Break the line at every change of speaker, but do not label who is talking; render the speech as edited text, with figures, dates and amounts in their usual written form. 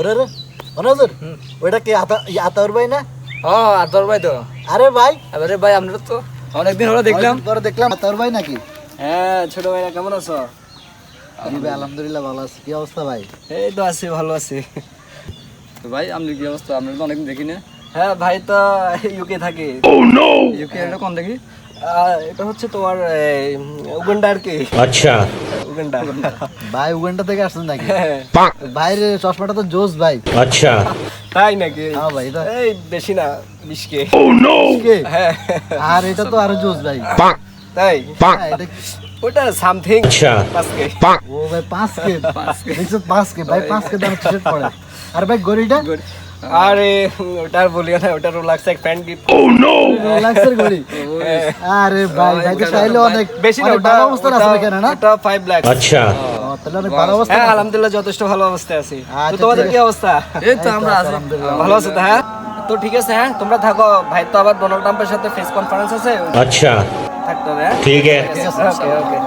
ওরে রে অনজর ওইটা কি আতাউর ভাই না?
ও আতর ভাই তো।
আরে ভাই
আরে ভাই আমরা তো অনেকদিন হলো দেখলাম।
পরে দেখলাম আতাউর ভাই নাকি?
হ্যাঁ ছোট ভাইরা কেমন আছো?
আমি ভাই আলহামদুলিল্লাহ ভালো আছি। কি অবস্থা ভাই?
এই তো আছি, ভালো আছি। তো ভাই আমাদের কি অবস্থা? আমরা তো অনেকদিন দেখি না। হ্যাঁ ভাই তো ইউকে থাকে। ইউকে এটা কোন দেখি? এটা হচ্ছে তোমার উগান্ডা আর কি।
अच्छा
উগান্ডা।
ভাই উগান্ডা থেকে আসছেন নাকি?
হ্যাঁ।
ভাইয়ের চশমাটা তো জোস ভাই।
अच्छा
তাই নাকি?
হ্যাঁ ভাই এটা
এই বেশি না 20 কে।
কে?
হ্যাঁ
আর এটা তো আরো জোস ভাই।
তাই
হ্যাঁ, এটা
ওটা সামথিং
अच्छा
5 কে।
ও ভাই 5 কে দেখছো 5 কে ভাই 5 কে দাম টি-শার্ট পরে। আর ভাই গড়িটা
আরে ওটার বলিও না, ওটা রোলাক্স এক ফ্যান গিফট।
রোলাক্সের গড়ি। আরে ভাই ভাই তো চাইলে অনেক
বেশি না,
অনেক
ওটা
ভালো অবস্থা আছে কেন না?
ওটা 5 লাখ।
अच्छा
ও, তাহলে অনেক ভালো অবস্থা
হ্যাঁ
আছে।
আলহামদুলিল্লাহ যথেষ্ট ভালো অবস্থায় আছি। তো
আচ্ছা,
তোমাদের
ঠিক
কি অবস্থা?
এই তো আমরা আছি। আলহামদুলিল্লাহ।
ভালো আছো তো? হ্যাঁ তো ঠিক আছে, হ্যাঁ তোমরা থাকো। ভাই তো আবার ডোনাল্ড ট্রাম্পের সাথে ফেস কনফারেন্স আছে,
अच्छा
থাকতে হবে। হ্যাঁ
ठीक है
ওকে ওকে।